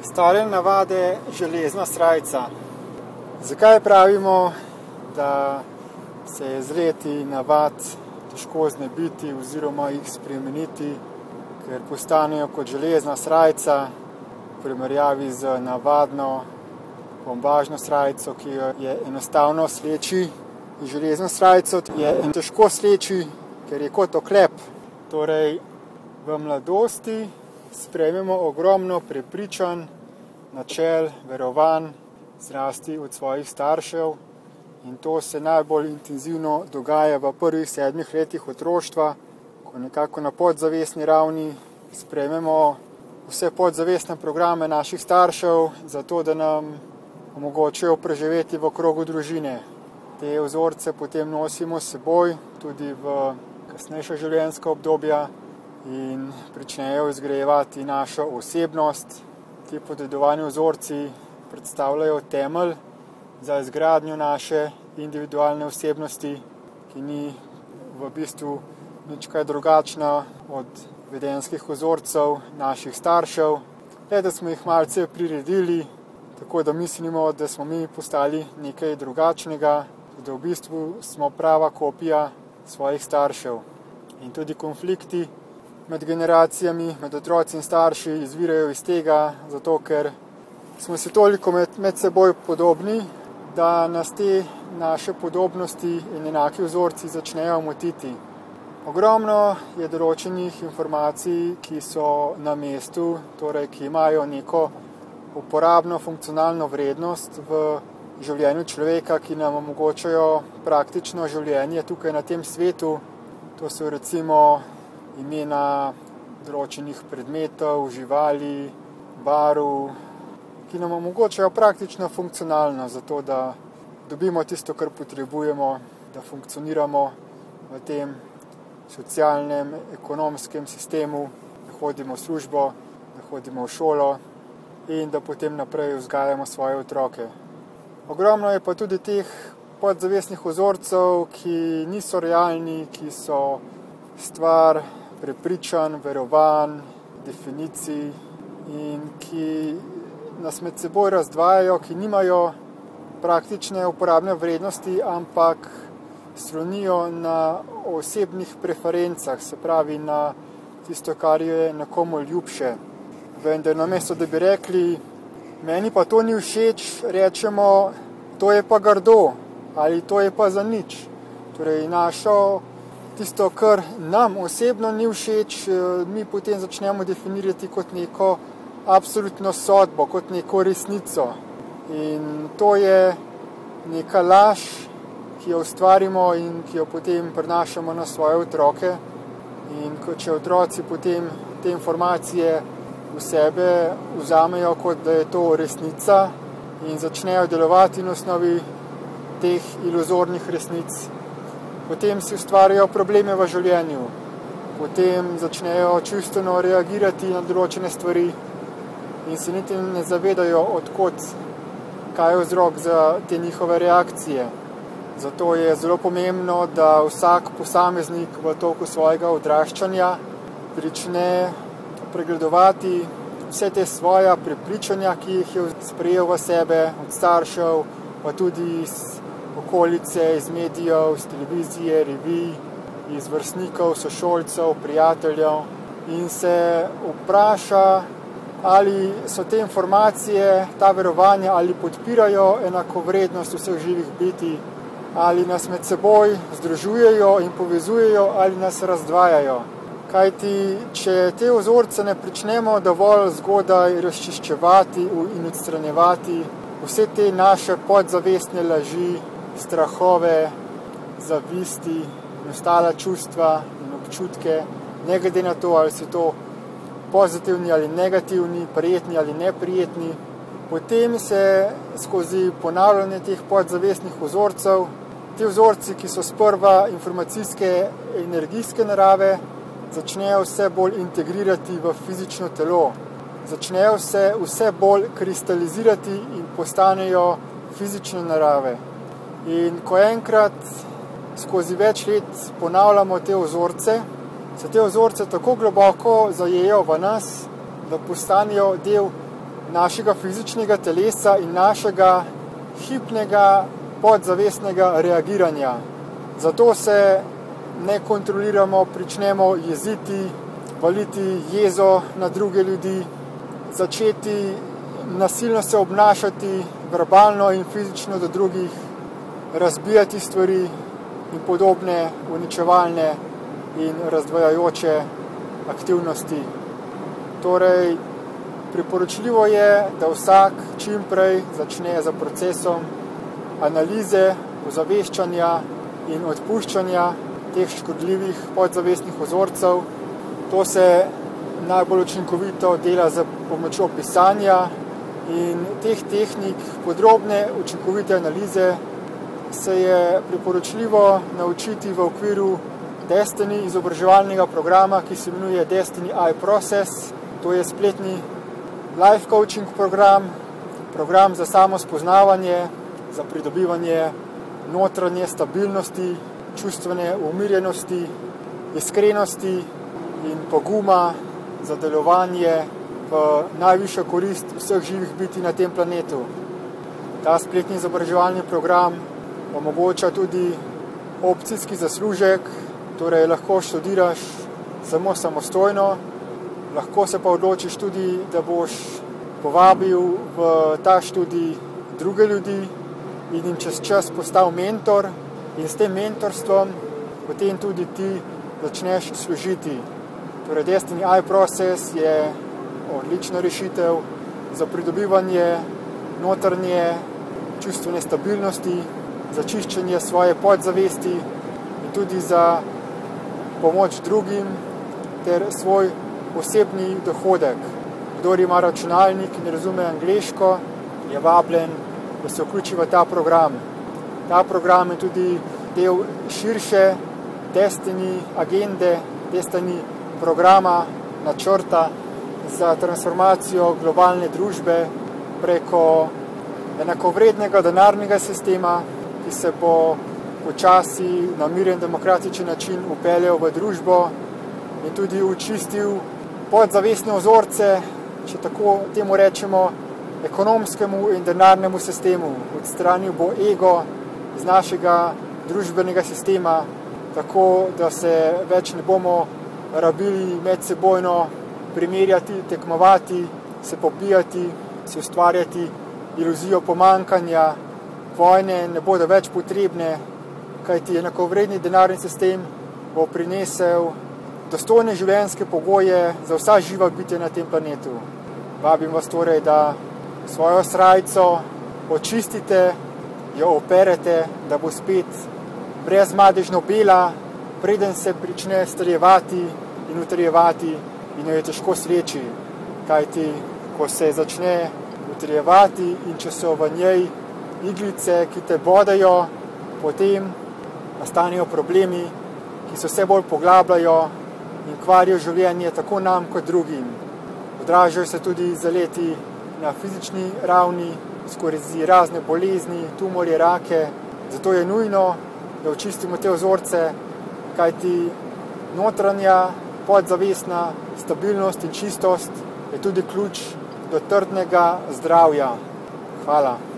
Stare navade, železna srajca. Zakaj pravimo, da se je z leti navad težko znebiti oziroma jih spremeniti, ker postanejo kot železna srajca v primerjavi z navadno bombažno srajco, ki jo je enostavno sleči. Železno srajco je težko sleči, ker je kot oklep. Torej, v mladosti sprejmemo ogromno prepričanj, načel, verovanj, zrasti od svojih staršev in to se najbolj intenzivno dogaja v prvih 7 letih otroštva, ko nekako na podzavestni ravni sprejmemo vse podzavestne programe naših staršev, zato da nam omogočajo preživeti v krogu družine. Te vzorce potem nosimo s seboj tudi v kasnejša življenjska obdobja in pričnejo izgrajevati našo osebnost. Ti podedovani vzorci predstavljajo temelj za izgradnjo naše individualne osebnosti, ki ni v bistvu nič kaj drugačna od vedenjskih vzorcev naših staršev, le da smo jih malce priredili, tako da mislimo, da smo mi postali nekaj drugačnega, da v bistvu smo prava kopija svojih staršev. In tudi konflikti med generacijami, med otroci in starši izvirajo iz tega, zato ker smo si toliko med seboj podobni, da nas te naše podobnosti in enaki vzorci začnejo motiti. Ogromno je določenih informacij, ki so na mestu, torej ki imajo neko uporabno, funkcionalno vrednost v življenju človeka, ki nam omogočajo praktično življenje tukaj na tem svetu. To so recimo imena določenih predmetov, živali, barv, ki nam omogočajo praktično funkcionalno, zato da dobimo tisto, kar potrebujemo, da funkcioniramo v tem socialnem, ekonomskem sistemu, da hodimo v službo, da hodimo v šolo in da potem naprej vzgajamo svoje otroke. Ogromno je pa tudi teh podzavestnih vzorcev, ki niso realni, ki so stvar prepričanj, verovanj, definicij in ki nas med seboj razdvajajo, ki nimajo praktične uporabne vrednosti, ampak slonijo na osebnih preferencah, se pravi na tisto, kar je nekomu ljubše. Vendar namesto, da bi rekli, meni pa to ni všeč, rečemo, to je pa grdo ali to je pa za nič. Torej, našo tisto, kar nam osebno ni všeč, mi potem začnemo definirati kot neko absolutno sodbo, kot neko resnico. In to je neka laž, ki jo ustvarimo in ki jo potem prenašamo na svoje otroke. In če otroci potem te informacije v sebe vzamejo, kot da je to resnica in začnejo delovati na osnovi teh iluzornih resnic, potem si ustvarjajo probleme v življenju, potem začnejo čustveno reagirati na določene stvari in se niti ne zavedajo, odkot, kaj je vzrok za te njihove reakcije. Zato je zelo pomembno, da vsak posameznik v toku svojega odraščanja prične pregledovati vse te svoja prepričanja, ki jih je sprejel v sebe od staršev, pa tudi iz okolice, iz medijev, iz televizije, revij, iz vrstnikov, sošolcev, prijateljev in se vpraša, ali so te informacije, ta verovanja, ali podpirajo enakovrednost vseh živih bitij, ali nas med seboj združujejo in povezujejo, ali nas razdvajajo. Kajti, če te vzorce ne pričnemo dovolj zgodaj razčiščevati in odstranjevati, vse te naše podzavestne laži, strahove, zavisti in ostala čustva in občutke, ne glede na to, ali so to pozitivni ali negativni, prijetni ali neprijetni, potem se skozi ponavljanje teh podzavestnih vzorcev, ti vzorci, ki so sprva informacijske, energijske narave, začnejo vse bolj integrirati v fizično telo, začnejo se vse bolj kristalizirati in postanejo fizične narave. In ko enkrat skozi več let ponavljamo te vzorce, se te vzorce tako globoko zajejo v nas, da postanejo del našega fizičnega telesa in našega hipnega podzavestnega reagiranja. Zato se ne kontroliramo, pričnemo jeziti, valiti jezo na druge ljudi, začeti nasilno se obnašati verbalno in fizično do drugih, razbijati stvari in podobne uničevalne in razdvajajoče aktivnosti. Torej, priporočljivo je, da vsak čim prej začne z procesom analize, ozaveščanja in odpuščanja teh škodljivih podzavestnih vzorcev. To se najbolj učinkovito dela z pomočjo pisanja in teh tehnik podrobne učinkovite analize se je priporočljivo naučiti v okviru Destiny izobraževalnega programa, ki se imenuje Destiny iProcess. To je spletni life coaching program za samospoznavanje, za pridobivanje notranje stabilnosti, čustvene umirjenosti, iskrenosti in poguma za delovanje v najvišjo korist vseh živih bitij na tem planetu. Ta spletni izobraževalni program omogoča tudi opcijski zaslužek, torej lahko študiraš samo samostojno, lahko se pa odločiš tudi, da boš povabil v ta študij druge ljudi in jim čez čas postal mentor in s tem mentorstvom potem tudi ti začneš služiti. Torej, Destiny iProcess je odlična rešitev za pridobivanje notranje čustvene stabilnosti, za čiščenje svoje podzavesti in tudi za pomoč drugim ter svoj osebni dohodek. Kdor ima računalnik in razume angleško, je vabljen, da se vključi v ta program. Ta program je tudi del širše Destiny agende, Destiny programa, načrta za transformacijo globalne družbe preko enakovrednega denarnega sistema, ki se bo počasi na miren demokratičen način upeljal v družbo in tudi očistil podzavestne vzorce, če tako temu rečemo, ekonomskemu in denarnemu sistemu. Odstranil bo ego iz našega družbenega sistema, tako da se več ne bomo rabili medsebojno primerjati, tekmovati, se pobijati, si ustvarjati iluzijo pomanjkanja, vojne ne bodo več potrebne, kajti enakovredni denarni sistem bo prinesel dostojne življenjske pogoje za vsa živa bitja na tem planetu. Vabim vas torej, da svojo srajco očistite, jo operete, da bo spet brezmadežno bela, preden se prične strjevati in utrjevati in jo je težko sleči. Kajti, ko se začne utrjevati in če so v njej iglice, ki te bodajo, potem nastanejo problemi, ki se vse bolj poglabljajo in kvarijo življenje tako nam kot drugim. Odražajo se tudi zaleti na fizični ravni, skozi razne bolezni, tumorje, rake. Zato je nujno, da očistimo te vzorce, kajti notranja, podzavestna stabilnost in čistost je tudi ključ do trdnega zdravja. Hvala.